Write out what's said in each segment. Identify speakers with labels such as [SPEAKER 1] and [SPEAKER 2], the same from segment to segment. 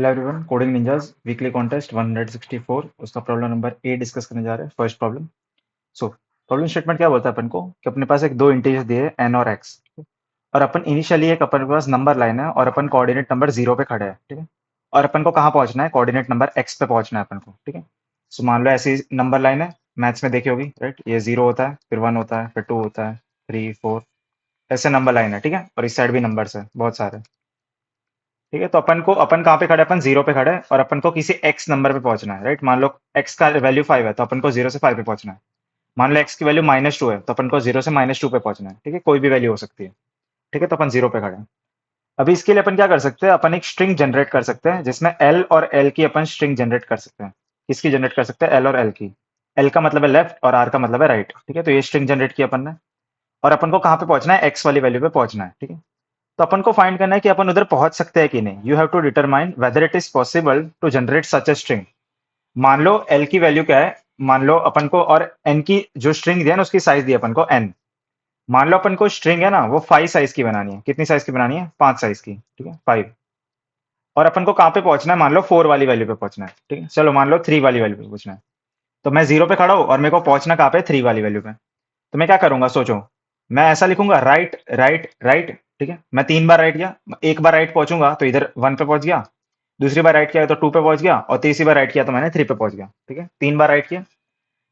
[SPEAKER 1] Hello everyone, Coding Ninjas weekly contest 164 उसका problem number 8 discuss करने जा रहे हैं। First problem. So problem statement क्या बोलता है अपन को कि अपने पास एक दो इंटीजर दिए एन और एक्स, और अपन इनिशियली एक अपन के पास नंबर लाइन है और अपन कोऑर्डिनेट नंबर 0 पे खड़े हैं, ठीक है। और अपन को कहाँ पहुंचना है? कोऑर्डिनेट नंबर एक्स पे पहुंचना है अपन को, ठीक है। सो मान लो ऐसी नंबर लाइन है, मैथ्स में देखी होगी, राइट। ये 0 होता है, फिर 1 होता है, फिर 2 होता है, 3 4, ऐसे नंबर लाइन है, ठीक है। और इस साइड भी नंबर्स है बहुत सारे, ठीक है। तो अपन कहाँ पे खड़े हैं? अपन 0 पे खड़े हैं और अपन को किसी एक्स नंबर पे पहुंचना है, राइट। मान लो एक्स का वैल्यू 5 है तो अपन को 0 से 5 पे पहुंचना है। मान लो एक्स की वैल्यू -2 है तो अपन को 0 से -2 पे पहुंचना है, ठीक है। कोई भी वैल्यू हो सकती है, ठीक है। तो अपन 0 पे खड़े हैं। अभी इसके लिए अपन क्या कर सकते हैं? अपन एक स्ट्रिंग जनरेट कर सकते हैं जिसमें एल और एल की अपन स्ट्रिंग जनरेट कर सकते हैं। किसकी जनरेट कर सकते हैं? एल और एल की। एल का मतलब है लेफ्ट और आर का मतलब है राइट, ठीक है। तो ये स्ट्रिंग जनरेट की अपन ने, और अपन को कहाँ पे पहुंचना है? एक्स वाली वैल्यू पे पहुंचना है, ठीक है। तो अपन को फाइंड करना है कि अपन उधर पहुंच सकते हैं कि नहीं। You have to determine whether it is possible to generate such a string. मान लो एल की वैल्यू क्या है, मान लो अपन को, और एन की जो स्ट्रिंग दिया ना उसकी साइज दी अपन को एन। मान लो अपन को स्ट्रिंग है ना वो 5 साइज की बनानी है। कितनी साइज की बनानी है? 5 साइज की, ठीक है, 5। और अपन को कहाँ पे पहुंचना है? मान लो 4 वाली वैल्यू पे पहुंचना है, ठीक है। चलो मान लो 3 वाली वैल्यू पे पहुंचना है। तो मैं 0 पे खड़ा हूं और मेरे को पहुंचना कहाँ पे? 3 वाली वैल्यू पे। तो मैं क्या करूंगा सोचो। मैं ऐसा लिखूंगा, राइट राइट राइट, ठीक है। मैं 3 बार राइट किया, एक बार राइट पहुंचूंगा तो इधर 1 पे पहुंच गया, दूसरी बार राइट किया तो 2 पे पहुंच गया, और तीसरी बार राइट किया तो मैंने 3 पे पहुंच गया, ठीक है। 3 बार राइट किया,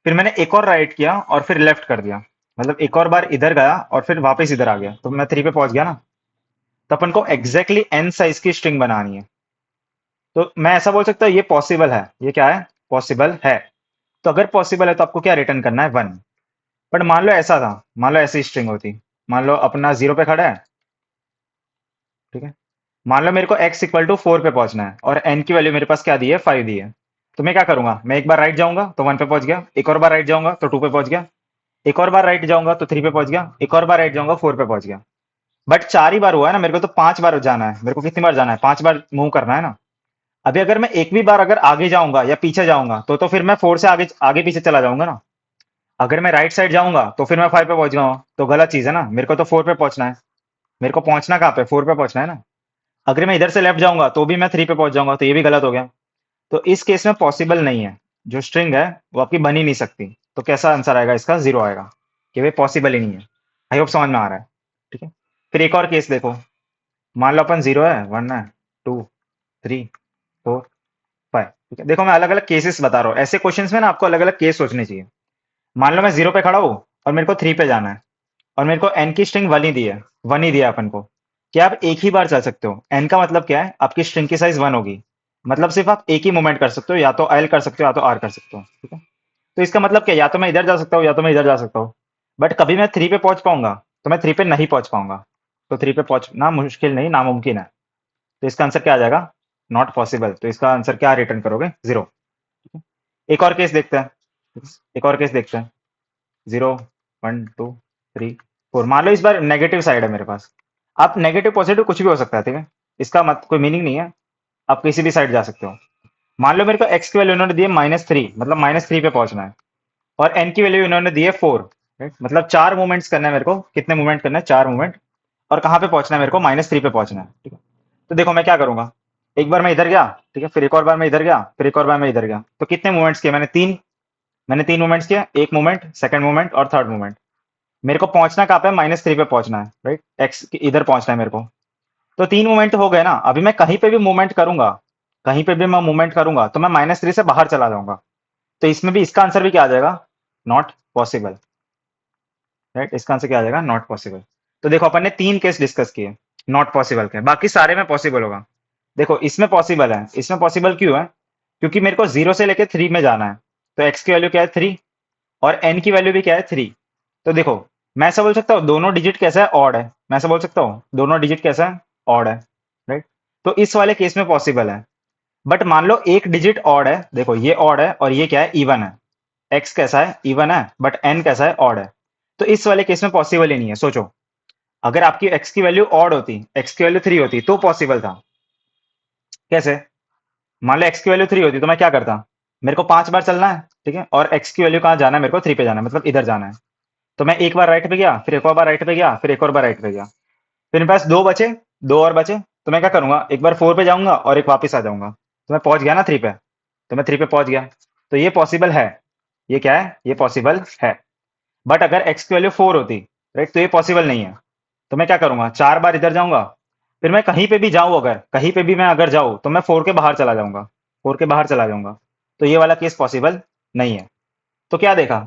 [SPEAKER 1] फिर मैंने एक और राइट किया और फिर लेफ्ट कर दिया, मतलब एक और बार इधर गया और फिर वापस इधर आ गया, तो मैं 3 पे पहुंच गया ना। तो अपन को एग्जैक्टली एन साइज की स्ट्रिंग बनानी है। तो मैं ऐसा बोल सकता हूँ ये पॉसिबल है। ये क्या है? पॉसिबल है। तो अगर पॉसिबल है तो आपको क्या रिटर्न करना है? 1। बट मान लो ऐसा था, मान लो ऐसी स्ट्रिंग होती। मान लो अपना 0 पे खड़ा है, ठीक है। मान लो मेरे को x इक्वल टू 4 पे पहुंचना है और n की वैल्यू मेरे पास क्या दी है? 5 दी है। तो मैं क्या करूंगा? मैं एक बार राइट जाऊंगा तो 1 पे पहुंच गया, एक और बार राइट जाऊंगा तो 2 पे पहुंच गया, एक और बार राइट जाऊंगा तो 3 पे पहुंच गया, एक और बार राइट जाऊंगा 4 पे पहुंच गया। बट 4 ही बार हुआ है ना, मेरे को तो 5 बार जाना है। मेरे को कितनी बार जाना है? 5 बार मूव करना है ना। अभी अगर मैं एक भी बार अगर आगे जाऊंगा या पीछे जाऊंगा तो फिर मैं 4 से आगे आगे पीछे चला जाऊंगा ना। अगर मैं राइट साइड जाऊंगा तो फिर मैं 5 पे पहुंच गया, तो गलत चीज है ना। मेरे को तो 4 पे पहुंचना है। मेरे को पहुंचना कहाँ पे? 4 पे पहुंचना है ना। अगर मैं इधर से लेफ्ट जाऊंगा तो भी मैं 3 पे पहुंच जाऊंगा, तो ये भी गलत हो गया। तो इस केस में पॉसिबल नहीं है। जो स्ट्रिंग है वो आपकी बन ही नहीं सकती। तो कैसा आंसर आएगा इसका? 0 आएगा, कि भाई पॉसिबल ही नहीं है। आई होप समझ में आ रहा है, ठीक है। फिर एक और केस देखो। मान लो अपन 0 है, 1 है, 2 3 4 5, ठीक है। देखो मैं अलग अलग केसेस बता रहा हूँ। ऐसे क्वेश्चंस में ना आपको अलग अलग केस सोचने चाहिए। मान लो मैं 0 पे खड़ा हूँ और मेरे को 3 पे जाना है, और मेरे को एन की स्ट्रिंग 1 ही दी है। 1 ही दिया अपन को। क्या आप एक ही बार चल सकते हो? एन का मतलब क्या है? आपकी स्ट्रिंग की साइज 1 होगी। मतलब सिर्फ आप एक ही मूवमेंट कर सकते हो, या तो एल कर सकते हो या तो आर कर सकते हो, ठीक है। तो इसका मतलब क्या? या तो मैं इधर जा सकता हूँ या तो मैं इधर जा सकता हूँ। बट कभी मैं 3 पे पहुंच पाऊंगा? तो मैं 3 पे नहीं पहुंच पाऊंगा। तो 3 पे पहुंचना मुश्किल नहीं, नामुमकिन है। तो इसका आंसर क्या आ जाएगा? Not possible. तो इसका आंसर क्या रिटर्न करोगे? 0। एक और केस देखते हैं। एक और केस देखते हैं। 0 1 2 3 4। मान लो इस बार नेगेटिव साइड है मेरे पास। आप नेगेटिव पॉजिटिव कुछ भी हो सकता है, ठीक है। इसका मत कोई मीनिंग नहीं है। आप किसी भी साइड जा सकते हो। मान लो मेरे को एक्स की वैल्यू उन्होंने दी है -3, मतलब -3 पे पहुंचना है। और एन की वैल्यू इन्होंने दी है 4, राइट। मतलब 4 मूवमेंट्स करना है मेरे को। कितने मूवमेंट करना है? 4 मूवमेंट। और कहाँ पे पहुंचना है मेरे को? -3 पे पहुंचना है, ठीक है। तो देखो मैं क्या करूंगा। एक बार मैं इधर गया, ठीक है, फिर एक और बार मैं इधर गया, फिर एक और बार मैं इधर गया। तो कितने मूवमेंट्स किए मैंने? 3। मैंने 3 मूवमेंट्स किया। एक मूवमेंट, सेकंड मूवमेंट और थर्ड मूवमेंट। मेरे को पहुंचना कहाँ पे? -3 पे पहुंचना है, राइट। एक्स इधर पहुंचना है मेरे को। तो 3 मूवमेंट हो गए ना। अभी मैं कहीं पे भी मूवमेंट करूंगा, कहीं पे भी मैं मूवमेंट करूंगा तो मैं -3 से बाहर चला जाऊंगा। तो इसमें भी इसका आंसर भी क्या आ जाएगा? Not possible, right. इसका आंसर क्या आ जाएगा? Not possible. तो देखो अपन ने 3 केस डिस्कस किए नॉट पॉसिबल के, बाकी सारे में पॉसिबल होगा। देखो इसमें पॉसिबल है। इसमें पॉसिबल क्यों है? क्योंकि मेरे को 0 से लेके 3 में जाना है। तो एक्स की वैल्यू क्या है? 3। और एन की वैल्यू भी क्या है? 3। तो देखो मैं ऐसा बोल सकता हूँ दोनों डिजिट कैसा है? ऑड है। मैं ऐसा बोल सकता हूँ दोनों डिजिट कैसा है? ऑड है, राइट। तो इस वाले केस में पॉसिबल है। बट मान लो एक डिजिट ऑड है, देखो ये ऑड है और ये क्या है? इवन है। एक्स कैसा है? इवन है, बट एन कैसा है? ऑड है। तो इस वाले केस में पॉसिबल ही नहीं है। सोचो, अगर आपकी एक्स की वैल्यू ऑड होती, एक्स की वैल्यू 3 होती तो पॉसिबल था। कैसे? मान लो एक्स की वैल्यू 3 होती तो मैं क्या करता? मेरे को 5 बार चलना है, ठीक है, और एक्स की वैल्यू कहाँ जाना है? मेरे को 3 पे जाना है, मतलब इधर जाना है। तो मैं एक बार राइट पे गया, फिर एक और बार राइट पे गया, फिर एक और बार राइट पे गया। फिर मेरे पास 2 बचे, 2 और बचे। तो मैं क्या करूंगा, एक बार 4 पे जाऊंगा और एक वापस आ जाऊंगा, तो मैं पहुंच गया ना 3 पे, तो मैं 3 पे पहुंच गया। तो ये पॉसिबल है, ये क्या है, ये पॉसिबल है। बट अगर एक्स की वैल्यू 4 होती, राइट, तो ये पॉसिबल नहीं है। तो मैं क्या करूंगा, 4 बार इधर जाऊंगा, फिर मैं कहीं पे भी जाऊं, अगर कहीं पे भी मैं अगर जाऊं तो मैं 4 के बाहर चला जाऊंगा, 4 के बाहर चला जाऊंगा। तो ये वाला केस पॉसिबल नहीं है। तो क्या देखा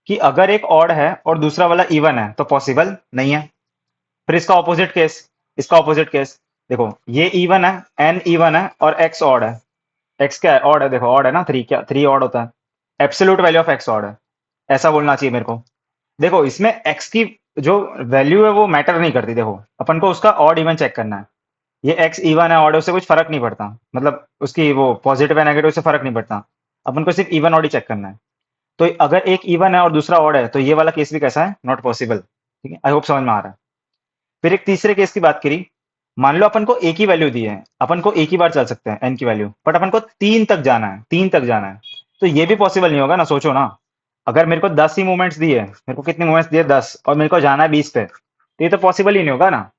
[SPEAKER 1] कि अगर एक ऑड है और दूसरा वाला इवन है तो पॉसिबल नहीं है। फिर इसका ऑपोजिट केस, इसका ऑपोजिट केस देखो, ये इवन है, एन इवन है और एक्स ऑड है। एक्स क्या है, ऑड है, देखो ऑड है ना, 3, क्या 3 ऑड होता है, absolute value of x odd है, ऐसा बोलना चाहिए मेरे को। देखो इसमें एक्स की जो वैल्यू है वो मैटर नहीं करती, देखो अपन को उसका ऑड इवन चेक करना है। ये एक्स इवन है, ऑड है, उससे कुछ फर्क नहीं पड़ता, मतलब उसकी वो पॉजिटिव है नेगेटिव से फर्क नहीं पड़ता, अपन को सिर्फ इवन ऑड ही चेक करना है। तो अगर एक इवन है और दूसरा ऑड है तो ये वाला केस भी कैसा है, नॉट पॉसिबल। ठीक है, आई होप समझ में आ रहा है। फिर एक तीसरे केस की बात करी, मान लो अपन को एक ही वैल्यू दी है, अपन को एक ही बार चल सकते हैं एन की वैल्यू, बट अपन को 3 तक जाना है, 3 तक जाना है। तो ये भी पॉसिबल नहीं होगा ना, सोचो ना। अगर मेरे को 10 ही मूवमेंट्स दिए, मेरे को कितने मूवमेंट्स दिए, 10, और मेरे को जाना है 20 पे, तो ये तो पॉसिबल ही नहीं होगा ना।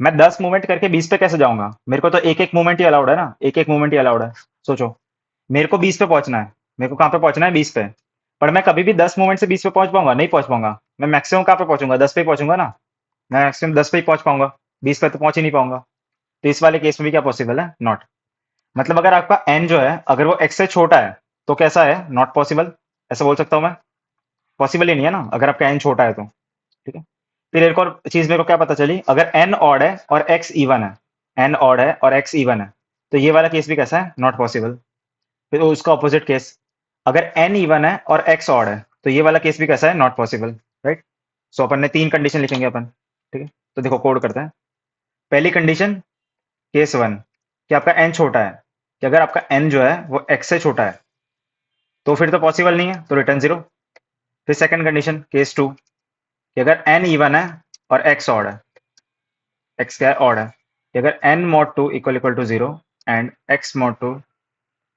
[SPEAKER 1] मैं 10 मूवमेंट करके 20 पे कैसे जाऊंगा, मेरे को तो एक एक मूवमेंट ही अलाउड है ना, एक एक मूवमेंट ही अलाउड है। सोचो, मेरे को 20 पे पहुंचना है, मेरे को कहाँ पे पहुंचना है, 20 पे। पर मैं कभी भी 10 मूवमेंट से 20 पे पहुंच पाऊंगा, नहीं पहुंच पाऊंगा। मैं मैक्सिमम कहाँ पे पहुंचूंगा, 10 पे ही पहुंचूंगा ना। मैं मैक्सिमम 10 पे ही पहुंच पाऊंगा, 20 पे तो पहुंच ही नहीं पाऊंगा। तो इस वाले केस में भी क्या पॉसिबल है, नॉट। मतलब अगर आपका एन जो है अगर वो एक्स से छोटा है तो कैसा है, नॉट पॉसिबल, ऐसा बोल सकता हूं मैं। पॉसिबल ही नहीं है ना अगर आपका एन छोटा है तो। ठीक है। फिर एक और चीज मेरे को क्या पता चली, अगर एन ऑड है और एक्स इवन है, एन ऑड है और एक्स इवन है, तो ये वाला केस भी कैसा है, नॉट पॉसिबल। फिर उसका ऑपोजिट केस, अगर एन इवन है और एक्स ऑड है, तो ये वाला केस भी कैसा है, नॉट पॉसिबल। राइट। सो अपन ने 3 कंडीशन लिखेंगे अपन। ठीक है, तो देखो कोड करते हैं। पहली कंडीशन, केस 1, कि आपका एन छोटा है, कि अगर आपका एन जो है वो एक्स से छोटा है तो फिर तो पॉसिबल नहीं है, तो रिटर्न 0। फिर सेकंड कंडीशन, केस 2, कि अगर एन इवन है और एक्स ऑड है, एक्स क्या है, ऑड है, कि अगर n mod 2 equal equal to 0 and x mod 2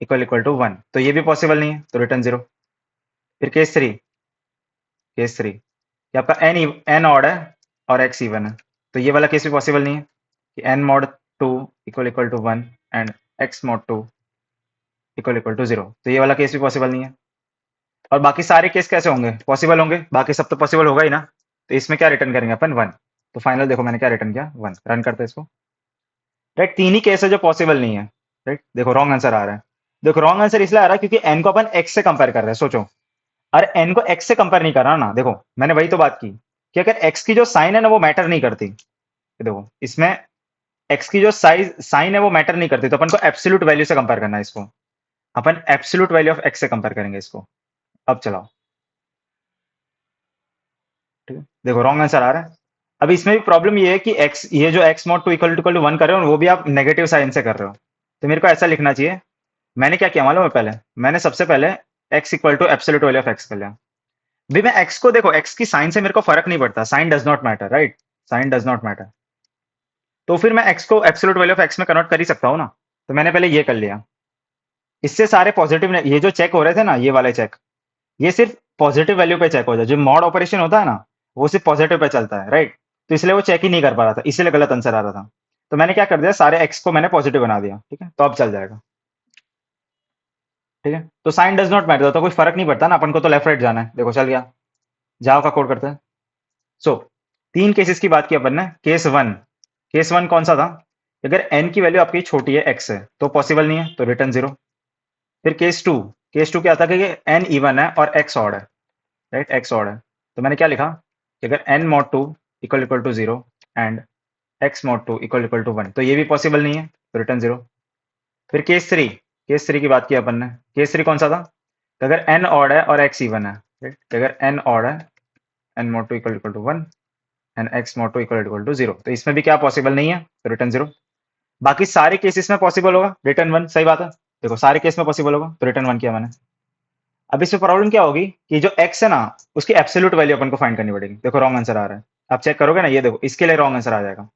[SPEAKER 1] equal equal to 1, तो ये भी पॉसिबल नहीं है, तो रिटर्न 0। फिर केस 3, केस 3, कि आपका एन ऑड है और एक्स इवन है, तो ये वाला केस भी पॉसिबल नहीं है, कि n mod 2 equal to 1 and x mod 2 equal to 0, तो ये वाला केस भी पॉसिबल नहीं है। और बाकी सारे केस कैसे होंगे, पॉसिबल होंगे, बाकी सब तो पॉसिबल होगा ही ना। तो इसमें क्या रिटर्न करेंगे अपन, 1। तो फाइनल देखो मैंने क्या रिटर्न किया, 1। रन करते हैं इसको। राइट, 3 ही केस है जो पॉसिबल नहीं है। राइट, देखो रॉन्ग आंसर आ रहा है। देखो रॉन्ग आंसर इसलिए आ रहा है क्योंकि एन को अपन एक्स से कंपेयर कर रहे हैं, सोचो। अरे एन को एक्स से कंपेयर नहीं कर रहा ना, देखो मैंने वही तो बात की कि अगर एक्स की जो साइन है ना वो मैटर नहीं करती, देखो इसमें एक्स की जो साइज साइन है वो मैटर नहीं करती, तो अपन को एब्सोल्यूट वैल्यू से कंपेयर करना है इसको। अपन एब्सोल्यूट वैल्यू ऑफ एक्स से कंपेयर करेंगे इसको। अब चलाओ। ठीक है, देखो रॉन्ग आंसर आ रहा है। अब इसमें भी प्रॉब्लम ये है कि एक्स, ये जो x mod two equal to 1 कर रहे हो वो भी आप नेगेटिव साइन से कर रहे हो। तो मेरे को ऐसा लिखना चाहिए, मैंने क्या किया मालूम है, पहले मैंने सबसे पहले x equal to absolute value of x कर लिया। भी मैं एक्स को, देखो एक्स की साइन से मेरे को फर्क नहीं पड़ता, sign does not matter, right, sign does not matter. तो फिर मैं एक्स को एब्सोल्यूट वैल्यू ऑफ एक्स में कन्वर्ट कर ही सकता हूँ ना। तो मैंने पहले ये कर लिया। इससे सारे पॉजिटिव, ये जो चेक हो रहे थे ना, ये वाले चेक, ये सिर्फ पॉजिटिव वैल्यू पे चेक हो जाए। जो मॉड ऑपरेशन होता है ना वो सिर्फ पॉजिटिव पे चलता है, राइट। तो इसलिए वो चेक ही नहीं कर पा रहा था, इसलिए गलत आंसर आ रहा था। तो मैंने क्या कर दिया, सारे एक्स को मैंने पॉजिटिव बना दिया। ठीक है, तो अब चल जाएगा। ठीक है, तो साइन डज नॉट मैटर, तो कोई फर्क नहीं पड़ता ना, अपन को तो लेफ्ट राइट जाना है। देखो चल गया। जावा का कोड करते हैं। सो 3 केसेस की बात की अपन ने। केस 1, केस 1 कौन सा था, अगर एन की वैल्यू आपकी छोटी है एक्स है तो पॉसिबल नहीं है, तो रिटर्न 0। फिर केस 2, केस 2 क्या था कि एन इवन है और एक्स ऑड है, राइट, एक्स ऑड है। तो मैंने क्या लिखा कि अगर n mod 2 equal to 0 and x mod 2 equal to 1, तो ये भी पॉसिबल नहीं है, तो रिटर्न 0। फिर केस 3, केस 3 की बात की अपन ने। केस 3 कौन सा था, कि अगर एन ऑड है और एक्स इवन है, राइट, कि अगर एन ऑड है, n mod 2 equal to 1 and x mod 2 equal to 0, तो इसमें भी क्या पॉसिबल नहीं है, तो रिटर्न 0। बाकी सारे केसेस में पॉसिबल होगा, रिटर्न 1, सही बात है। देखो सारे केस में पॉसिबल होगा, तो रिटर्न 1 किया मैंने। अब इसमें प्रॉब्लम क्या होगी कि जो x है ना उसकी एब्सोल्यूट वैल्यू अपन को फाइंड करनी पड़ेगी। देखो रॉन्ग आंसर आ रहा है, आप चेक करोगे ना, ये देखो इसके लिए रॉन्ग आंसर आ जाएगा।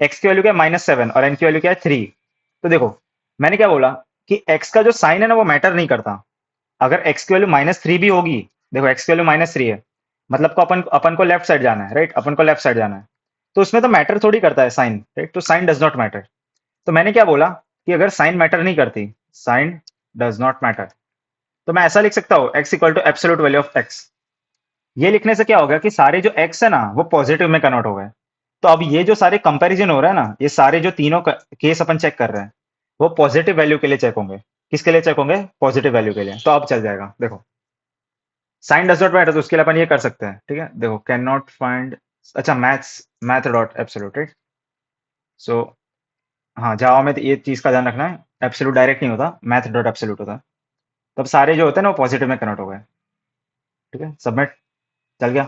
[SPEAKER 1] x की वैल्यू क्या है, -7, और n की वैल्यू क्या है, 3। तो देखो मैंने क्या बोला कि x का जो साइन है ना वो मैटर नहीं करता। अगर x की वैल्यू -3 भी होगी, देखो x की वैल्यू -3 है, मतलब को अपन अपन को लेफ्ट साइड जाना है, राइट, अपन को लेफ्ट साइड जाना है। तो उसमें तो मैटर थोड़ी करता है साइन, राइट, तो साइन डज नॉट मैटर। तो मैंने क्या बोला कि अगर साइन मैटर नहीं करती, साइन डज नॉट मैटर, तो मैं ऐसा लिख सकता हूँ x equal to absolute value of x। ये लिखने से क्या होगा कि सारे जो x है ना वो पॉजिटिव में कन्वर्ट हो गए। तो अब ये जो सारे कंपैरिजन हो रहा है ना, ये सारे जो तीनों केस अपन चेक कर रहे हैं वो पॉजिटिव वैल्यू के लिए चेक होंगे। किसके लिए चेक होंगे? पॉजिटिव वैल्यू के लिए। तो अब चल जाएगा। देखो साइन डज नॉट मैटर, तो उसके लिए अपन ये कर सकते हैं, ठीक है। देखो कैन नॉट फाइंड, अच्छा maths, math dot absolute, right. So हाँ, जावा में तो ये चीज का ध्यान रखना है, एब्सोल्यूट डायरेक्ट नहीं होता, मैथ डॉट एब्सोल्यूट होता है। तब सारे जो होते हैं ना वो पॉजिटिव में कन्वर्ट हो गए। ठीक है, सबमिट, चल गया।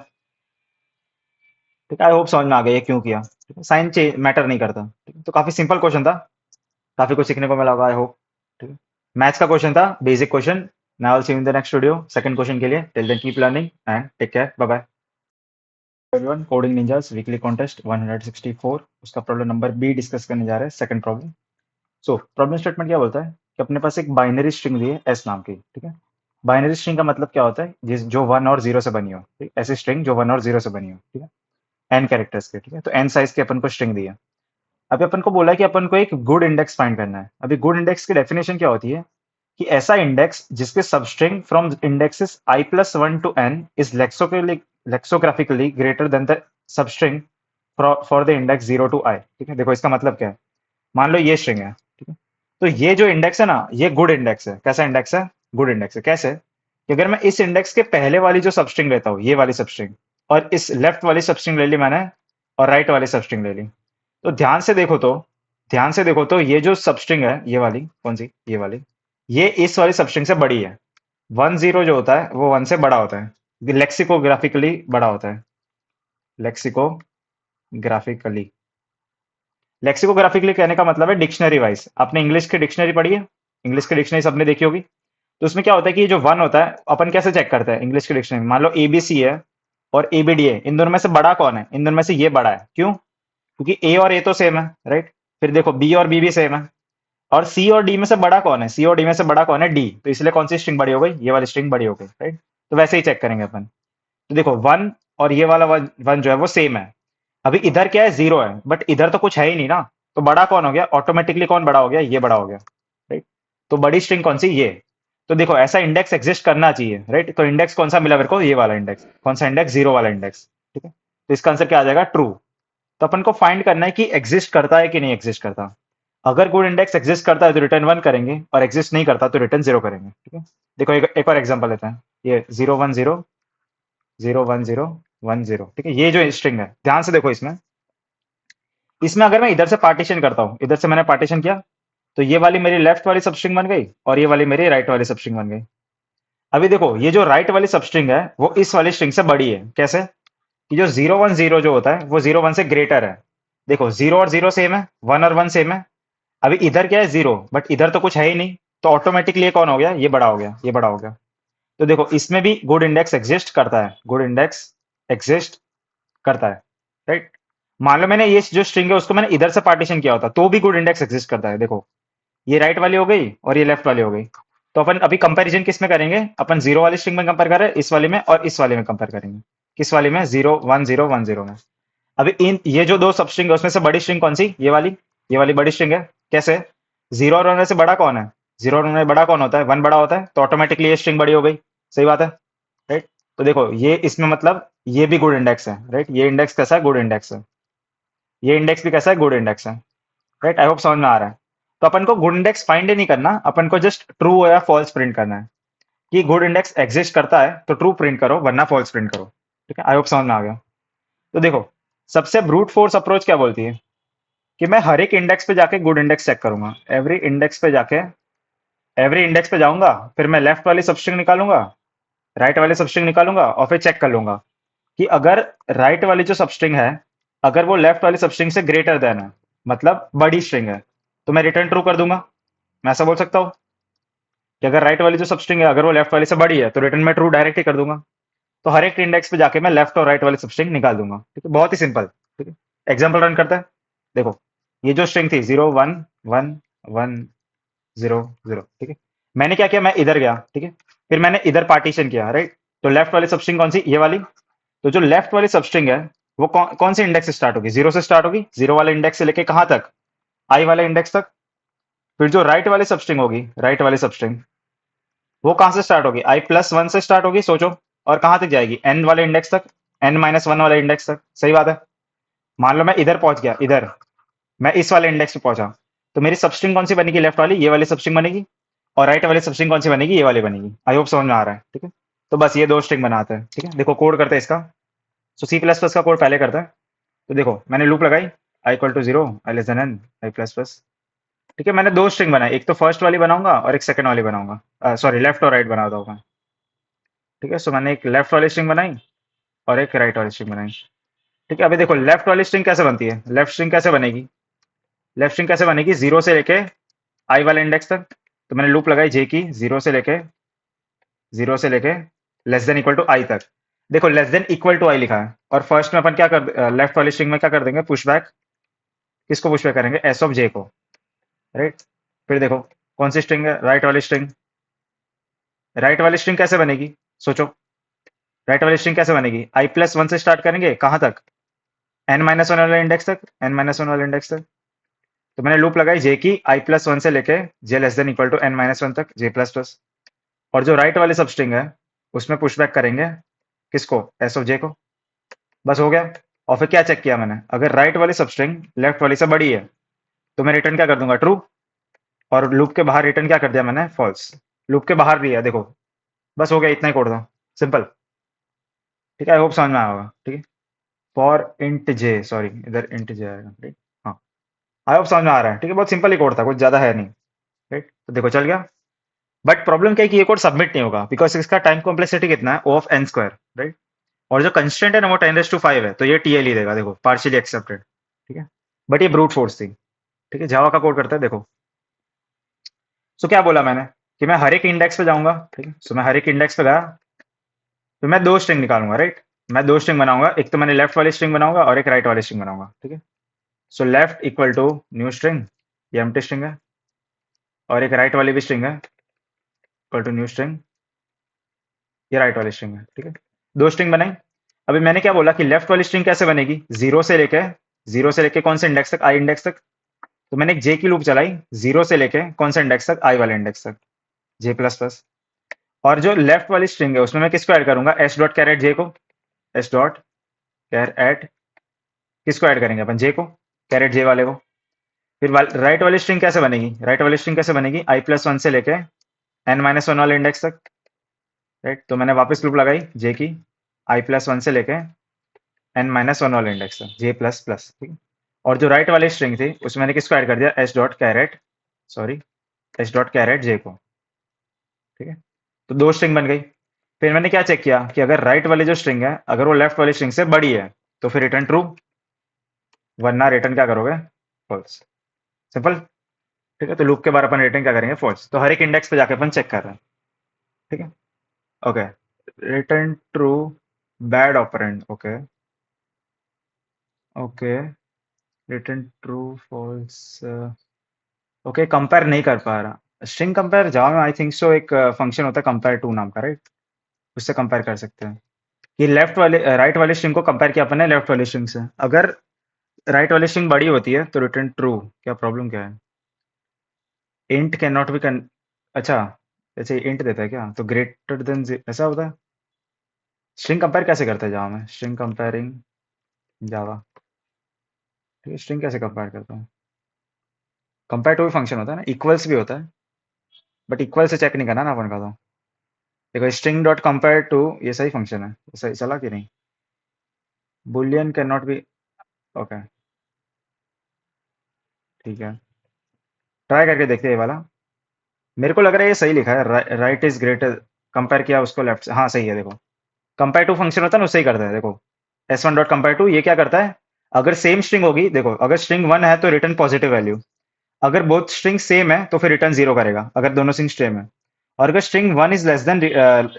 [SPEAKER 1] ठीक है, आई होप समझ में आ गया ये क्यों किया। ठीक है, साइन मैटर नहीं करता। ठीक है, तो काफी सिंपल क्वेश्चन था, काफी कुछ सीखने को मिला होगा, आई होप। ठीक है, मैथ्स का क्वेश्चन था, basic question. Now see you in the next video second question के लिए। Till then keep learning and take care, bye bye. Everyone, Coding Ninjas weekly contest 164, उसका प्रॉब्लम नंबर बी डिस्कस करने जा रहे हैं, second problem. So problem statement क्या बोलता है कि अपने पास एक बाइनरी स्ट्रिंग दी है एस नाम की। ठीक है, बाइनरी स्ट्रिंग का मतलब क्या होता है? जिस जो वन और जीरो से बनी हो। ठीक, ऐसी स्ट्रिंग जो वन और जीरो से बनी हो। ठीक है, एन कैरेक्टर्स के। ठीक है, तो एन साइज की अपन को स्ट्रिंग दी है। अभी अपन को बोला है कि अपन को एक गुड इंडेक्स फाइंड करना है। अभी गुड इंडेक्स की डेफिनेशन क्या होती है कि ऐसा इंडेक्स जिसके substring from indexes i plus one to n is lexicographically greater than the substring for the index zero to i. ठीक है, देखो इसका मतलब क्या है। मान लो ये स्ट्रिंग है। ठीक है, तो ये जो इंडेक्स है ना, ये गुड इंडेक्स है। कैसा इंडेक्स है? गुड इंडेक्स है। कैसे कि अगर मैं इस इंडेक्स के पहले वाली जो सबस्ट्रिंग लेता हूँ, ये वाली सबस्ट्रिंग, और इस लेफ्ट वाली सबस्ट्रिंग ले ली मैंने, और राइट वाली सबस्ट्रिंग ले ली, तो ध्यान से देखो तो ये जो सबस्ट्रिंग है, ये वाली कौन सी, ये वाली, ये इस वाली सबस्ट्रिंग से बड़ी है। वन जीरो जो होता है वो वन से बड़ा होता है, लेक्सिकोग्राफिकली बड़ा होता है। लेक्सिकोग्राफिकली, लेक्सिकोग्राफिकली कहने का मतलब है डिक्शनरी वाइज। आपने इंग्लिश की डिक्शनरी पढ़ी है? इंग्लिश की डिक्शनरी सबने देखी होगी। तो उसमें क्या होता है कि ये जो वन होता है, अपन कैसे चेक करते हैं इंग्लिश की डिक्शनरी में? मान लो एबीसी है और एबीडी है, इन दोनों में से बड़ा कौन है? इन दोनों में से ये बड़ा है। क्यों? क्योंकि ए और ए तो सेम है, राइट। फिर देखो बी और बी भी सेम है। और सी और डी में से बड़ा कौन है? सी और डी में से बड़ा कौन है? डी। तो इसलिए कौन सी स्ट्रिंग बड़ी हो गई? ये वाली स्ट्रिंग बड़ी हो गई, राइट। तो वैसे ही चेक करेंगे अपन। तो देखो वन और ये वाला वन, वन जो है वो सेम है। अभी इधर क्या है? जीरो है, बट इधर तो कुछ है ही नहीं ना। तो बड़ा कौन हो गया? ऑटोमेटिकली कौन बड़ा हो गया? ये बड़ा हो गया, राइट। तो बड़ी स्ट्रिंग कौन सी? ये। तो देखो ऐसा इंडेक्स एग्जिस्ट करना चाहिए, राइट। तो इंडेक्स कौन सा मिला मेरे को? ये वाला इंडेक्स। कौन सा इंडेक्स? जीरो वाला इंडेक्स। ठीक है, तो इसका आंसर क्या आ जाएगा? ट्रू। तो अपन को फाइंड करना है कि एग्जिस्ट करता है कि नहीं एग्जिस्ट करता। अगर गुड इंडेक्स एग्जिस्ट करता है तो रिटर्न वन करेंगे, और एग्जिस्ट नहीं करता तो रिटर्न जीरो करेंगे। ठीक है, देखो एक और एग्जांपल लेते हैं। ये zero one zero, zero one zero, one zero. ठीक है, ये जो स्ट्रिंग है, ध्यान से देखो इसमें। इसमें अगर मैं इधर से पार्टीशन करता हूं, इधर से मैंने पार्टीशन किया, तो ये वाली मेरी लेफ्ट वाली सबस्ट्रिंग बन गई और ये वाली मेरी राइट वाली सबस्ट्रिंग बन गई। अभी देखो ये जो राइट वाली सबस्ट्रिंग है वो इस वाली स्ट्रिंग से बड़ी है। कैसे? कि जो जीरो वन जीरो जो होता है वो जीरो वन से ग्रेटर है। देखो जीरो और जीरो सेम है, वन और वन सेम है। अभी इधर क्या है? जीरो, बट इधर तो कुछ है ही नहीं। तो ऑटोमेटिकली ये कौन हो गया? ये बड़ा हो गया, ये बड़ा हो गया। तो देखो इसमें भी गुड इंडेक्स एग्जिस्ट करता है, गुड इंडेक्स एग्जिस्ट करता है, राइट। मान लो मैंने ये जो स्ट्रिंग है उसको मैंने इधर से पार्टीशन किया होता तो भी गुड इंडेक्स एग्जिस्ट करता है। देखो ये राइट वाली हो गई और ये लेफ्ट वाली हो गई। तो अपन अभी कंपैरिजन किस में करेंगे? अपन जीरो वाली स्ट्रिंग में कंपेयर कर रहे हैं, इस वाली में और इस वाली में कंपेयर करेंगे। किस वाली में? जीरो वन जीरो में। अभी इन ये जो दो सब स्ट्रिंग है उसमें से बड़ी स्ट्रिंग कौन सी? ये वाली बड़ी स्ट्रिंग है। कैसे? जीरो और वन में से बड़ा कौन है? जीरो और वन में बड़ा कौन होता है? वन बड़ा होता है, तो ऑटोमेटिकली ये स्ट्रिंग बड़ी हो गई। सही बात है, राइट। तो देखो ये इसमें मतलब ये भी गुड इंडेक्स है, राइट। ये इंडेक्स कैसा है? गुड इंडेक्स है। ये इंडेक्स भी कैसा है? गुड इंडेक्स है, राइट। आई होप समझ में आ रहा है। तो अपन को गुड इंडेक्स फाइंड ही नहीं करना, अपन को जस्ट ट्रू या फॉल्स प्रिंट करना है। कि गुड इंडेक्स एग्जिस्ट करता है तो ट्रू प्रिंट करो, वरना फॉल्स प्रिंट करो। ठीक है, आई होप समझ में आ गया। तो देखो सबसे ब्रूट फोर्स अप्रोच क्या बोलती है कि मैं हर एक इंडेक्स पे जाके गुड इंडेक्स चेक करूंगा। एवरी इंडेक्स पे जाऊंगा, फिर मैं लेफ्ट वाली सबस्ट्रिंग निकालूंगा, राइट वाली सबस्ट्रिंग निकालूंगा, और फिर चेक कर लूंगा कि अगर राइट वाली जो सबस्ट्रिंग है, अगर वो लेफ्ट वाली सबस्ट्रिंग से ग्रेटर देन है, मतलब बड़ी स्ट्रिंग है, तो मैं रिटर्न ट्रू कर दूंगा। मैं ऐसा बोल सकता हूँ कि अगर राइट वाली जो सबस्ट्रिंग है अगर वो लेफ्ट वाली से बड़ी है तो रिटर्न में ट्रू डायरेक्ट ही कर दूंगा। तो हर एक इंडेक्स पे जाके मैं लेफ्ट और राइट वाली सबस्ट्रिंग निकाल दूंगा। ठीक है, बहुत ही सिंपल। ठीक है, एग्जाम्पल रन करता है। देखो ये जो स्ट्रिंग थी zero one one one zero zero, ठीक है, मैंने क्या किया? मैं इधर गया, ठीक है, फिर मैंने इधर पार्टीशन किया, राइट। तो लेफ्ट वाली सबस्ट्रिंग कौन सी? ये वाली। तो जो लेफ्ट वाली सबस्ट्रिंग है वो कौन से इंडेक्स से स्टार्ट होगी? जीरो से स्टार्ट होगी। जीरो वाले इंडेक्स से लेके कहां तक? आई वाले इंडेक्स तक। फिर जो राइट वाली सबस्ट्रिंग होगी, राइट वाली सबस्ट्रिंग, वो कहाँ से स्टार्ट होगी? i+1 से स्टार्ट होगी, सोचो, और कहाँ तक जाएगी? n वाले इंडेक्स तक, n-1 वाले इंडेक्स तक। सही बात है। मान लो मैं इधर पहुंच गया, इधर मैं इस वाले इंडेक्स पे पहुंचा, तो मेरी सबस्ट्रिंग कौन सी बनेगी? लेफ्ट वाली, ये वाली सबस्ट्रिंग बनेगी। और राइट वाली सबस्ट्रिंग कौन सी बनेगी? ये वाली बनेगी। आई होप समझ में आ रहा है, ठीक है। तो बस ये दो स्ट्रिंग बनाते हैं, ठीक है। देखो कोड करते हैं इसका। सो सी प्लस प्लस का कोड पहले करते हैं। तो देखो मैंने लूप लगाई, i=0, i<n, i++। ठीक है, मैंने दो स्ट्रिंग बनाई, एक तो फर्स्ट वाली बनाऊंगा और एक सेकंड वाली बनाऊंगा, सॉरी लेफ्ट और राइट बनाता हूँ मैं। ठीक है, सो मैंने एक लेफ्ट वाली स्ट्रिंग बनाई और एक राइट वाली स्ट्रिंग बनाई। ठीक है, अभी देखो लेफ्ट वाली स्ट्रिंग कैसे बनती है, लेफ्ट स्ट्रिंग कैसे बनेगी? लेफ्ट स्ट्रिंग कैसे बनेगी? जीरो से लेके आई वाले इंडेक्स तक। तो मैंने लूप लगाई जे की, जीरो से लेके लेस देन इक्वल टू आई तक। देखो लेस देन इक्वल टू आई लिखा है, और फर्स्ट में अपन क्या कर, लेफ्ट वाली स्ट्रिंग में क्या कर देंगे? Push back. किसको पुश बैक करेंगे? एस ऑफ जे को, राइट। फिर देखो कौन सी स्ट्रिंग है? राइट वाली स्ट्रिंग। राइट वाली स्ट्रिंग कैसे बनेगी? सोचो, राइट वाली स्ट्रिंग कैसे बनेगी? i+1 से स्टार्ट करेंगे, कहाँ तक? n-1 वाले इंडेक्स तक, n-1 वाले इंडेक्स तक। तो मैंने लूप लगाई जे की, i+1 से लेके j less than equal to n-1 तक, जे प्लस प्लस। और जो राइट वाली सब स्ट्रिंग है, उसमें पुश बैक करेंगे किसको? एस ऑफ जे को। बस हो गया। और फिर क्या चेक किया मैंने? अगर राइट वाली सब स्ट्रिंग लेफ्ट वाली से बड़ी है, तो मैं रिटर्न क्या कर दूंगा? ट्रू। और लूप के बाहर रिटर्न क्या कर दिया मैंने? फॉल्स। लूप के बाहर भी है, देखो। बस हो गया, इतना ही कोड था, सिंपल। ठीक है, आई होप समझ में आया होगा, ठीक है। फॉर इंट जे, सॉरी इधर इंट जे आएगा, ठीक। हाँ, आई होप समझ में आ रहा है, ठीक है। बहुत सिंपल ही कोड था, कुछ ज्यादा है नहीं, राइट। तो देखो चल गया। बट प्रॉब्लम क्या है कि ये कोड सबमिट नहीं होगा, बिकॉज इसका टाइम कॉम्प्लेक्सिटी कितना है? O of n square, right. और जो कंस्टेंट है ना, वो 10⁵ है, तो ये टीएल ही देगा, देखो पार्शियली एक्सेप्टेड, ठीक है। बट ये ब्रूट फोर्स थी, ठीक है। जावा का कोड करता है, देखो। सो क्या बोला मैंने कि मैं हर एक इंडेक्स पे जाऊंगा, ठीक है। सो मैं हर एक इंडेक्स पे गया, तो मैं दो स्ट्रिंग निकालूंगा, राइट। मैं दो स्ट्रिंग बनाऊंगा, एक तो मैंने लेफ्ट वाली स्ट्रिंग बनाऊंगा और एक राइट वाली स्ट्रिंग बनाऊंगा, ठीक है। So left equal to new string, ये एम्प्टी स्ट्रिंग है, और एक राइट वाली भी स्ट्रिंग है, इक्वल टू न्यू स्ट्रिंग, ये राइट वाली स्ट्रिंग है, ठीक है। दो स्ट्रिंग बनाई। अभी मैंने क्या बोला कि लेफ्ट वाली स्ट्रिंग कैसे बनेगी? जीरो से लेके कौन से इंडेक्स तक? आई इंडेक्स तक। तो मैंने एक जे की लूप चलाई, जीरो से लेके कौन से इंडेक्स तक? आई वाले इंडेक्स तक, जे प्लस प्लस। और जो लेफ्ट वाली स्ट्रिंग है, उसमें मैं किसको ऐड करूंगा? एस डॉट कैरेट जे को, एस डॉट कैर एट, किसको ऐड करेंगे अपन? जे को, कैरेट जे वाले को। फिर राइट वाली स्ट्रिंग कैसे बनेगी? राइट वाली स्ट्रिंग कैसे बनेगी? i+1 से लेके n-1 वाले इंडेक्स तक, राइट। तो मैंने वापस लूप लगाई जे की, i+1 से लेके n-1 वाले इंडेक्स तक, जे प्लस प्लस, ठीक है। और जो राइट वाली स्ट्रिंग थी, उसमें मैंने किसको ऐड कर दिया? S dot caret, sorry s dot caret j को, ठीक है। तो दो स्ट्रिंग बन गई। फिर मैंने क्या चेक किया कि अगर राइट वाली जो स्ट्रिंग है, अगर वो लेफ्ट वाली स्ट्रिंग से बड़ी है, तो फिर रिटर्न ट्रू, वरना रिटर्न क्या करोगे? फॉल्स। सिंपल, ठीक है। तो लूप के बारे अपन रिटर्न क्या करेंगे? फॉल्स। तो हर एक इंडेक्स पे जाके अपन चेक कर रहे हैं, ठीक है। Okay, return true, bad operand, okay okay, return true, false, okay. Compare नहीं कर पा रहा, स्ट्रिंग कंपेयर जावा में आई थिंक सो एक फंक्शन होता है कंपेयर टू नाम का, राइट। उससे कंपेयर कर सकते हैं कि लेफ्ट वाले राइट वाली स्ट्रिंग को कंपेयर किया अपन ने लेफ्ट वाली स्ट्रिंग से। अगर राइट वाली स्ट्रिंग बड़ी होती है तो रिटर्न ट्रू। क्या प्रॉब्लम क्या है? इंट कैन नॉट बी अच्छा, ऐसे इंट देता है क्या? तो ग्रेटर देन ऐसा होता है। स्ट्रिंग कंपेयर कैसे करता है जावा में? स्ट्रिंग कंपेयरिंग जावा, ठीक है। स्ट्रिंग कैसे कंपेयर करता हूँ? कंपेयर टू भी फंक्शन होता है ना, इक्वल्स भी होता है, बट इक्वल से चेक नहीं करना ना अपन का। तो देखो स्ट्रिंग डॉट कंपेयर टू, ये सही फंक्शन है, ये सही चला कि नहीं? Boolean can not be, okay, ठीक है। ट्राई करके देखते हैं ये वाला। मेरे को लग रहा है ये सही लिखा है, राइट इज ग्रेटर, कंपेयर किया उसको लेफ्ट से, हाँ सही है। देखो कंपेयर टू फंक्शन होता है ना, उससे ही करता है। देखो S1 डॉट कंपेयर टू, ये क्या करता है? अगर सेम स्ट्रिंग होगी, देखो अगर स्ट्रिंग 1 है तो रिटर्न पॉजिटिव वैल्यू, अगर बोथ स्ट्रिंग सेम है तो फिर रिटर्न 0 करेगा, अगर दोनों स्ट्रिंग सेम है। और अगर string 1 is less than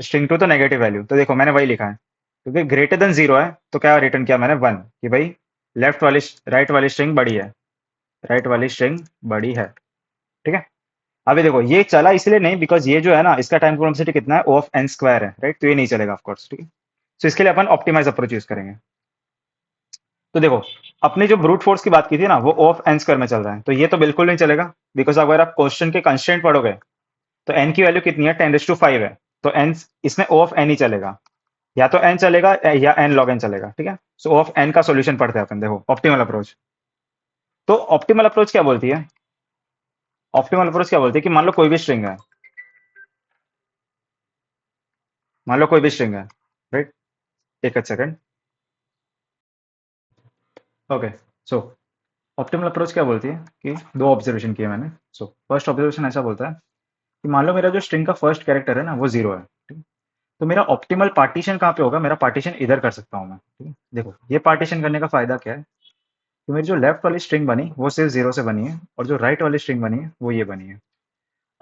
[SPEAKER 1] string 2 तो नेगेटिव वैल्यू। तो देखो मैंने वही लिखा है, क्योंकि ग्रेटर देन 0 है, तो क्या रिटर्न किया मैंने? 1, कि भाई लेफ्ट वाली राइट वाली स्ट्रिंग बड़ी है, राइट वाली स्ट्रिंग बड़ी है, ठीक है। अभी देखो ये चला इसलिए नहीं, बिकॉज ये जो है ना, इसका टाइम कॉम्प्लेक्सिटी कितना है? O ऑफ n स्क्वायर है, राइट। तो ये नहीं चलेगा ऑफकोर्स, ठीक है। तो इसके लिए अपन ऑप्टिमाइज अप्रोच यूज करेंगे। तो देखो, अपनी जो ब्रूट फोर्स की बात की थी ना, वो ओ ऑफ एन स्क्वायर में चल रहा है, तो ये तो बिल्कुल नहीं चलेगा, बिकॉज अगर आप क्वेश्चन के कंस्ट्रेंट पढ़ोगे तो एन की वैल्यू कितनी है, 10⁵ है, तो एन इसमें ओ ऑफ एन ही चलेगा, या तो एन चलेगा या एन लॉग एन चलेगा, ठीक है। सो ओ ऑफ एन का सोल्यूशन पढ़ते हैं अपन, देखो ऑप्टिमल अप्रोच। तो ऑप्टिमल अप्रोच क्या बोलती है, ऑप्टिमल अप्रोच क्या बोलती है कि मान लो कोई भी स्ट्रिंग है, मान लो कोई भी स्ट्रिंग है, राइट, एक सेकंड। ओके, सो ऑप्टिमल अप्रोच क्या बोलती है कि दो ऑब्जर्वेशन किए मैंने। सो फर्स्ट ऑब्जर्वेशन ऐसा बोलता है कि मान लो मेरा जो स्ट्रिंग का फर्स्ट कैरेक्टर है ना वो जीरो है, ठीक है? तो मेरा ऑप्टिमल पार्टीशन कहाँ पे होगा, मेरा पार्टीशन इधर कर सकता हूँ मैं, ठीक है। देखो ये पार्टीशन करने का फायदा क्या है कि मेरी जो लेफ्ट वाली स्ट्रिंग बनी वो सिर्फ जीरो से बनी है, और जो राइट वाली स्ट्रिंग बनी है वो ये बनी है।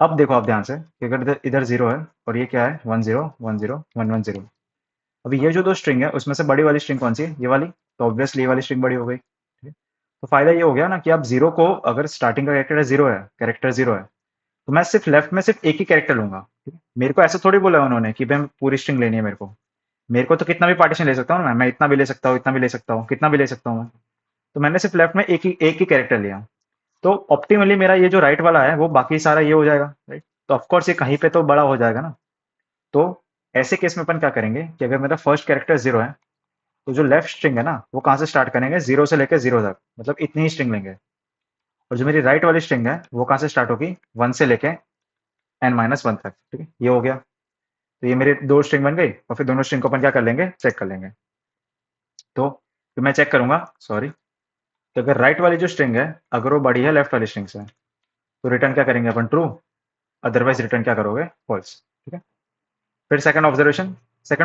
[SPEAKER 1] अब देखो आप ध्यान से कि अगर इधर इधर जीरो है और ये क्या है, 1 0 1 0 1 1 0, अभी ये जो दो स्ट्रिंग है उसमें से बड़ी वाली स्ट्रिंग कौन सी है, ये वाली, तो ऑब्वियसली ये वाली स्ट्रिंग बड़ी हो गई, ठीक है। तो फायदा ये हो गया ना कि आप जीरो को, अगर स्टार्टिंग का कैरेक्टर जीरो है, कैरेक्टर जीरो है, तो मैं सिर्फ लेफ्ट में सिर्फ एक ही कैरेक्टर लूंगा, ठीक है। मेरे को ऐसा थोड़ी बोला है उन्होंने कि मैं पूरी स्ट्रिंग लेनी है, मेरे को तो कितना भी पार्टीशन ले सकता हूँ ना, मैं इतना भी ले सकता हूँ, इतना भी ले सकता हूँ, कितना भी ले सकता हूँ मैं। तो मैंने सिर्फ लेफ्ट में एक ही कैरेक्टर लिया, तो ऑप्टिमली मेरा ये जो राइट वाला है वो बाकी सारा ये हो जाएगा, राइट। तो ऑफकोर्स ये कहीं पे तो बड़ा हो जाएगा ना। तो ऐसे केस में अपन क्या करेंगे कि अगर मेरा फर्स्ट कैरेक्टर जीरो है, तो जो लेफ्ट स्ट्रिंग है ना वो कहाँ से स्टार्ट करेंगे, जीरो से लेकर जीरो तक, मतलब इतनी ही स्ट्रिंग लेंगे। और जो मेरी राइट वाली स्ट्रिंग है वो कहाँ से स्टार्ट होगी, वन से लेके n-1 तक, ठीक है, ये हो गया। तो ये मेरे दो स्ट्रिंग बन गई, और फिर दोनों स्ट्रिंग को अपन क्या कर लेंगे, चेक कर लेंगे। तो फिर मैं चेक करूंगा, सॉरी, तो अगर राइट वाली जो स्ट्रिंग है अगर वो बड़ी है लेफ्ट वाली स्ट्रिंग से, तो रिटर्न क्या करेंगे अपन, ट्रू, अदरवाइज रिटर्न क्या करोगे, फॉल्स, ठीक है। फिर सेकंड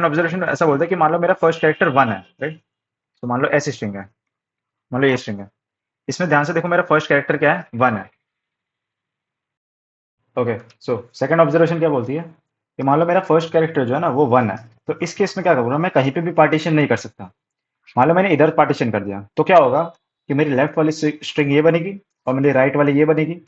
[SPEAKER 1] ऑब्जर्वेशन ऐसा बोलता है कि मान लो मेरा फर्स्ट कैरेक्टर वन है, राइट। तो मान लो ऐसी स्ट्रिंग है, मान लो ये स्ट्रिंग है, इसमें ध्यान से देखो मेरा फर्स्ट कैरेक्टर क्या है, वन है। ओके, सो सेकंड ऑब्जर्वेशन क्या बोलती है कि मान लो मेरा फर्स्ट कैरेक्टर जो है ना वो वन है, तो इस केस में क्या करूँगा, मैं कहीं पे भी पार्टीशन नहीं कर सकता। मान लो मैंने इधर पार्टीशन कर दिया तो क्या होगा कि मेरी लेफ्ट वाली स्ट्रिंग ये बनेगी और मेरी राइट वाली ये बनेगी।